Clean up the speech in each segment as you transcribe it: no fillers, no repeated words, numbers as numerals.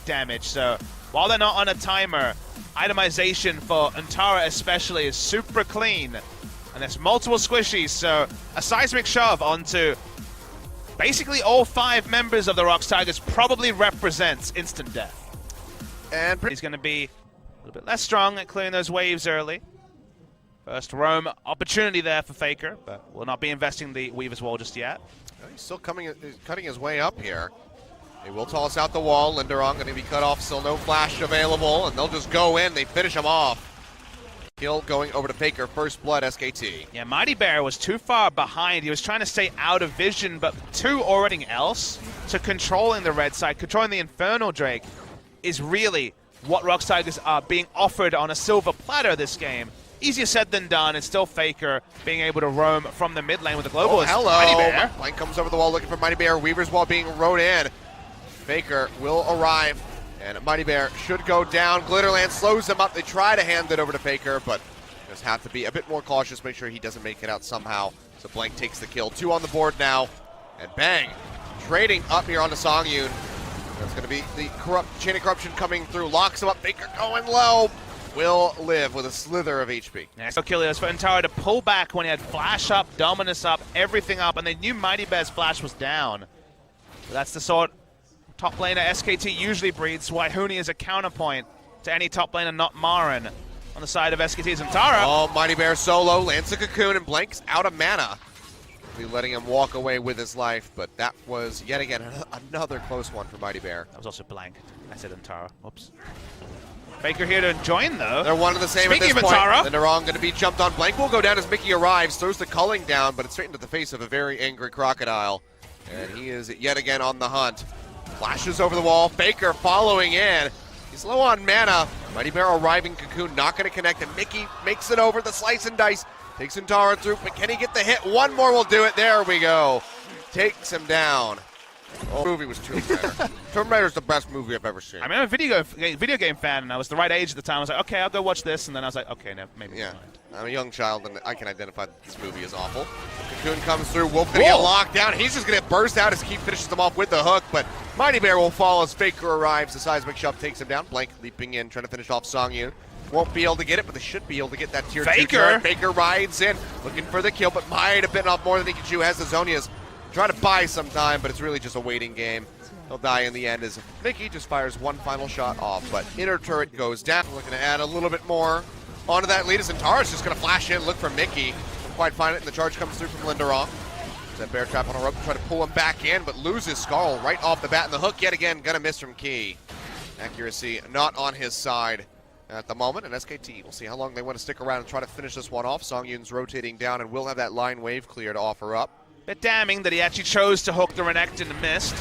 bite damage. So while they're not on a timer, itemization for Antara especially is super clean. And there's multiple squishies, so a seismic shove onto basically all 5 members of the ROX Tigers probably represents instant death. And he's going to be a little bit less strong at clearing those waves early. First roam opportunity there for Faker, but will not be investing the Weaver's Wall just yet. He's still cutting his way up here. They will toss out the wall. Linderong going to be cut off, still no flash available, and they'll just go in. They finish him off. Kill going over to Faker, first blood SKT. Yeah, Mighty Bear was too far behind. He was trying to stay out of vision, but already else to controlling the red side, controlling the Infernal Drake is really what ROX Tigers are being offered on a silver platter this game. Easier said than done. It's still Faker being able to roam from the mid lane with the global. Oh, hello. Mighty Bear. Blank comes over the wall looking for Mighty Bear. Weaver's Wall being rode in. Faker will arrive, and Mighty Bear should go down. Glitterland slows him up. They try to hand it over to Faker, but just have to be a bit more cautious, make sure he doesn't make it out somehow. So Blank takes the kill. 2 on the board now, and bang. Trading up here onto Songyun. That's going to be the chain of corruption coming through. Locks him up. Faker going low. Will live with a slither of HP. Nice Achilles for Antara to pull back when he had Flash up, Dominus up, everything up, and they knew Mighty Bear's Flash was down. But that's the sort top laner SKT usually breeds. Why Huni is a counterpoint to any top laner not Marin. On the side of SKT's Antara. Oh, Mighty Bear solo, lands a cocoon, and Blank's out of mana. Be letting him walk away with his life, but that was yet again another close one for Mighty Bear. That was also Blank. I said Antara. Whoops. Faker here to join, though. They're one and the same. Speaking at this of point. Antara. Linderong going to be jumped on. Blank will go down as Mickey arrives, throws the culling down, but it's straight into the face of a very angry Crocodile. And he is yet again on the hunt. Flashes over the wall. Faker following in. He's low on mana. Mighty Bear arriving. Cocoon not going to connect, and Mickey makes it over the slice and dice. Takes Antara through, but can he get the hit? One more will do it. There we go. Takes him down. Oh, the movie was Tomb Raider. Tomb Raider's the best movie I've ever seen. I mean, I'm a video game fan, and I was the right age at the time. I was like, okay, I'll go watch this, and then I was like, okay, no, maybe Yeah, mind. I'm a young child, and I can identify that this movie is awful. Cocoon comes through. Wolf gonna get locked down. He's just gonna burst out as Keith finishes him off with the hook, but Mighty Bear will fall as Faker arrives. The seismic shove takes him down. Blank leaping in, trying to finish off Songyun. Won't be able to get it, but they should be able to get that tier 2 turret. Faker rides in, looking for the kill, but might have bitten off more than he can chew. Has the Zonias. Try to buy some time, but it's really just a waiting game. He'll die in the end as Mickey just fires one final shot off, but inner turret goes down. Looking to add a little bit more onto that lead as Antara's just going to flash in, look for Mickey. Don't quite find it, and the charge comes through from Linderong. That bear trap on a rope to try to pull him back in, but loses Skull right off the bat, and the hook yet again going to miss from Key. Accuracy not on his side at the moment, and SKT, we'll see how long they want to stick around and try to finish this one off. Songyun's rotating down, and will have that line wave clear to offer up. Bit damning that he actually chose to hook the Renekton and missed.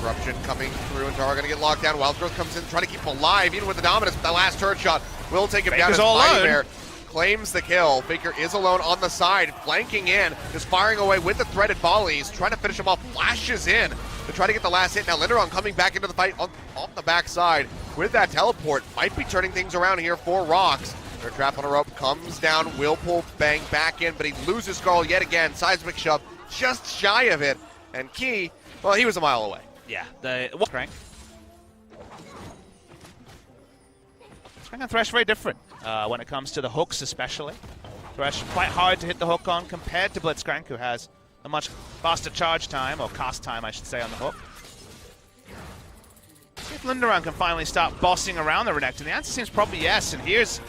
Corruption coming through, and Tara gonna get locked down. Wild Growth comes in, trying to keep him alive, even with the dominance. But the last turret shot will take him down as Mighty Bear claims the kill. Faker is alone on the side, flanking in, just firing away with the threaded volleys, trying to finish him off, flashes in to try to get the last hit. Now Linderong coming back into the fight off the backside with that teleport. Might be turning things around here for ROX. Their trap on a rope comes down, will pull Bang back in, but he loses Skull yet again. Seismic shove just shy of it, and Key, well, he was a mile away. Yeah, the Crank. Crank and Thresh very different when it comes to the hooks, especially. Thresh quite hard to hit the hook on compared to Blitzcrank, who has a much faster charge time, or cast time, I should say, on the hook. See if Linderong can finally start bossing around the Renekton. The answer seems probably yes, and here's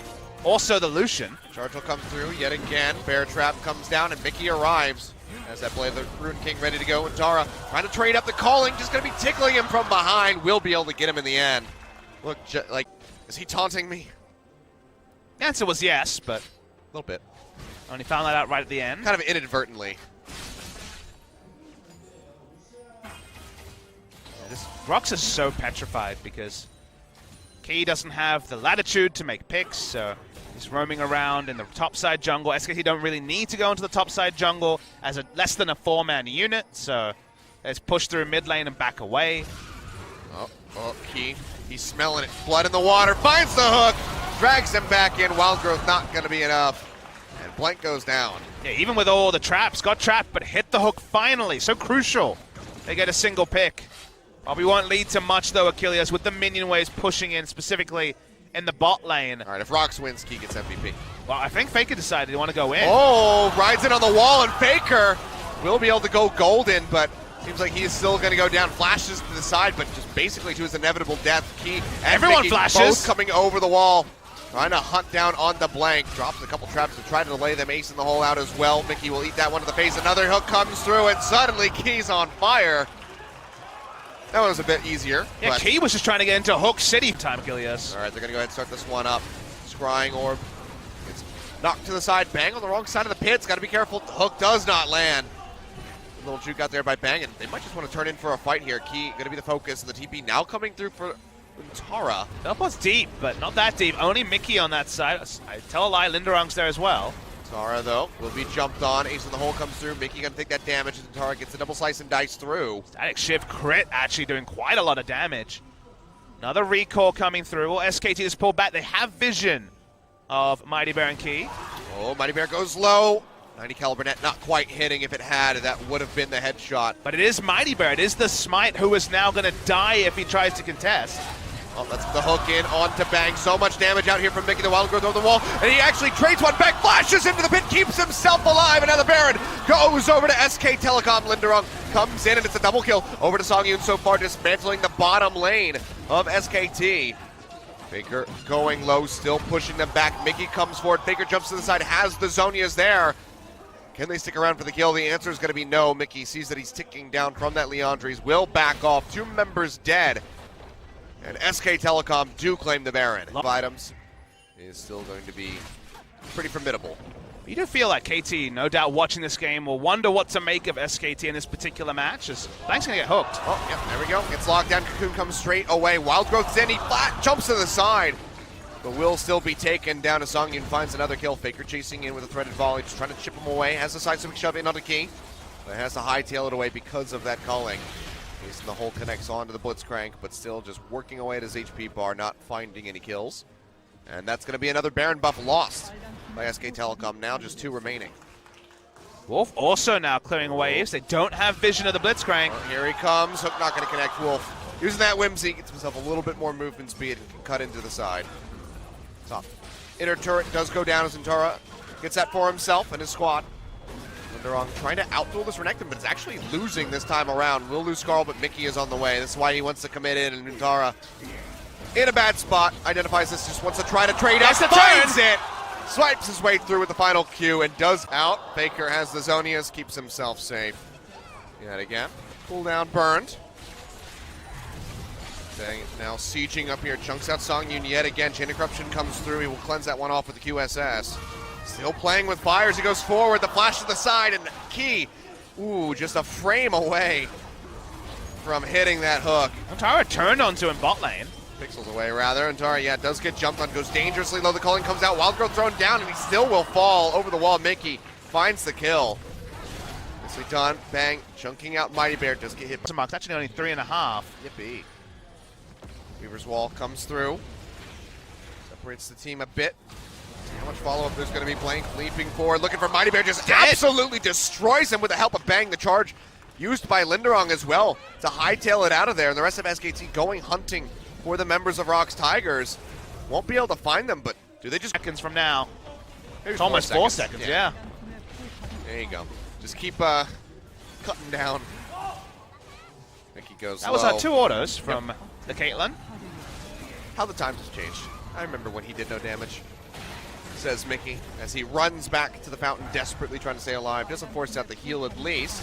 also the Lucian. Charge will come through yet again. Bear trap comes down, and Mickey arrives. As that play, the Rune King ready to go, and Tara trying to trade up the calling, just going to be tickling him from behind. Will be able to get him in the end. Look, like, is he taunting me? The answer was yes, but a little bit. Only found that out right at the end. Kind of inadvertently. This ROX is so petrified because Key doesn't have the latitude to make picks, so he's roaming around in the topside jungle. SKT don't really need to go into the topside jungle as a less than a 4-man unit, so it's push through mid lane and back away. Oh, Key, he's smelling it. Blood in the water, finds the hook, drags him back in. Wild Growth not going to be enough, and Blank goes down. Yeah, even with all the traps, got trapped, but hit the hook finally. So crucial. They get a single pick Probably won't lead to much, though, Achilles, with the minion waves pushing in, specifically in the bot lane. All right, if ROX wins, Key gets MVP. Well, I think Faker decided he want to go in. Oh, rides in on the wall, and Faker will be able to go golden, but seems like he's still going to go down. Flashes to the side, but just basically to his inevitable death. Key and Everyone Mickey flashes. both coming over the wall, trying to hunt down on the blank. Drops a couple traps to try to delay them. Ace in the hole out as well. Mickey will eat that one to the face. Another hook comes through, and suddenly Key's on fire. That one was a bit easier. Yeah, but Key was just trying to get into Hook City time, Achilles. all right, they're going to go ahead and start this one up. Scrying Orb gets knocked to the side. Bang on the wrong side of the pits. Got to be careful. The hook does not land. A little juke out there by Bang, and they might just want to turn in for a fight here. Key going to be the focus, and the TP now coming through for Tara. Telepot's deep, but not that deep. Only Mickey on that side. I tell a lie, Linderung's there as well. Tara, though, will be jumped on. Ace in the hole comes through. Mickey going to take that damage, and Tara gets a double slice and dice through. Static Shift crit actually doing quite a lot of damage. Another recall coming through. Well, SKT just pulled back. They have vision of Mighty Bear and Key. Oh, Mighty Bear goes low. 90 caliber net not quite hitting. If it had, that would have been the headshot. But it is Mighty Bear. It is the Smite who is now going to die if he tries to contest. Oh, that's the hook in onto Bang. So much damage out here from Mickey. The Wild Growth over the wall, and he actually trades one back, flashes into the pit, keeps himself alive, and now the Baron goes over to SK Telecom. Linderung comes in, and it's a double kill over to Songyun so far, dismantling the bottom lane of SKT. Faker going low, still pushing them back. Mickey comes forward. Faker jumps to the side, has the Zonias there. Can they stick around for the kill? The answer is going to be no. Mickey sees that he's ticking down from that Leandres, will back off. 2 members dead. And SK Telecom do claim the Baron. Items is still going to be pretty formidable. You do feel like KT, no doubt watching this game, will wonder what to make of SKT in this particular match, as Bang's going to get hooked. Oh, yep, there we go. Gets locked down. Cocoon comes straight away. Wild Growth's in. He flat jumps to the side, but will still be taken down. As Songyun finds another kill. Faker chasing in with a threaded volley, just trying to chip him away. Has the side swing shove in onto Key, but has to hightail it away because of that calling. Ace in the hole connects onto the Blitzcrank, but still just working away at his HP bar, not finding any kills. And that's going to be another Baron buff lost by SK Telecom. Now just 2 remaining. Wolf also now clearing waves. They don't have vision of the Blitzcrank. Oh, here he comes. Hook not going to connect. Wolf using that whimsy, gets himself a little bit more movement speed and can cut into the side. Top. Inner turret does go down as Zentara gets that for himself and his squad. Linderung trying to outduel this Renekton, but it's actually losing this time around. Will lose Skarl, but Mickey is on the way. That's why he wants to commit in, and Zentara in a bad spot. Identifies this, just wants to try to trade up. Finds it! Swipes his way through with the final Q and does out. Faker has the Zonias, keeps himself safe. Yet again. Cooldown burned. Bang now sieging up here. Chunks out Songyun yet again. Chain of Corruption comes through. He will cleanse that one off with the QSS. Still playing with fire as he goes forward. The flash to the side, and Key, ooh, just a frame away from hitting that hook. Tara turned onto him bot lane. Pixels away, rather. And Tara, yeah, does get jumped on, goes dangerously low. The calling comes out. Wild Growth thrown down, and he still will fall over the wall. Mickey finds the kill. Nicely done. Bang, chunking out Mighty Bear. Does get hit. It's actually only 3.5. Yippee. Weaver's Wall comes through. Separates the team a bit. How much follow-up there's going to be. Blank leaping forward, looking for Mighty Bear. Just absolutely destroys him with the help of Bang. The charge used by Linderung as well to hightail it out of there. And the rest of SKT going hunting for the members of ROX Tigers. Won't be able to find them, but do they just... Seconds from now. Maybe It's almost 4 seconds, yeah. There you go. Just keep cutting down. Mickey goes That was low. 2 autos from the Caitlyn. How the times have changed. I remember when he did no damage, says Mickey, as he runs back to the fountain, desperately trying to stay alive. Doesn't force out the heal at least.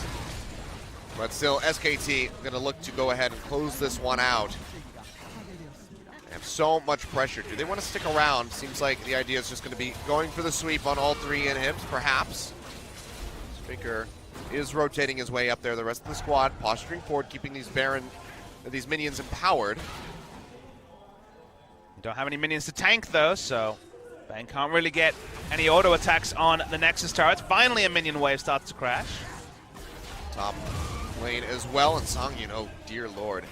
But still, SKT going to look to go ahead and close this one out. They have so much pressure. Do they want to stick around? Seems like the idea is just going to be going for the sweep on all 3 inhibs, perhaps. Faker is rotating his way up there. The rest of the squad posturing forward, keeping these these minions empowered. Don't have any minions to tank, though, so Bang can't really get any auto attacks on the Nexus turrets. Finally, a minion wave starts to crash. Top lane as well, and Songyun, oh dear lord.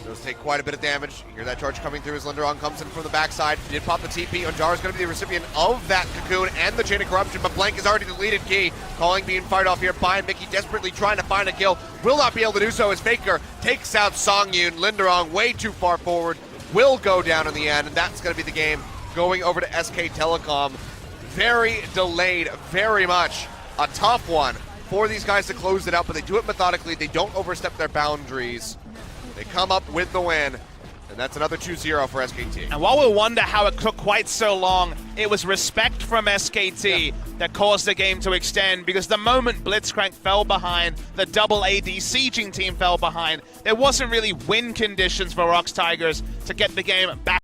Does take quite a bit of damage. You hear that charge coming through as Linderon comes in from the backside. Did pop the TP. Onjara's going to be the recipient of that cocoon and the chain of corruption, but Blank is already deleted key. Calling being fired off here by Mickey, desperately trying to find a kill. Will not be able to do so as Faker takes out Songyun. Linderon way too far forward. Will go down in the end, and that's going to be the game going over to SK Telecom. Very delayed, very much. A tough one for these guys to close it out, but they do it methodically. They don't overstep their boundaries. They come up with the win, and that's another 2-0 for SKT. And while we wonder how it took quite so long, it was respect from SKT that caused the game to extend, because the moment Blitzcrank fell behind, the double AD sieging team fell behind, there wasn't really win conditions for ROX Tigers to get the game back.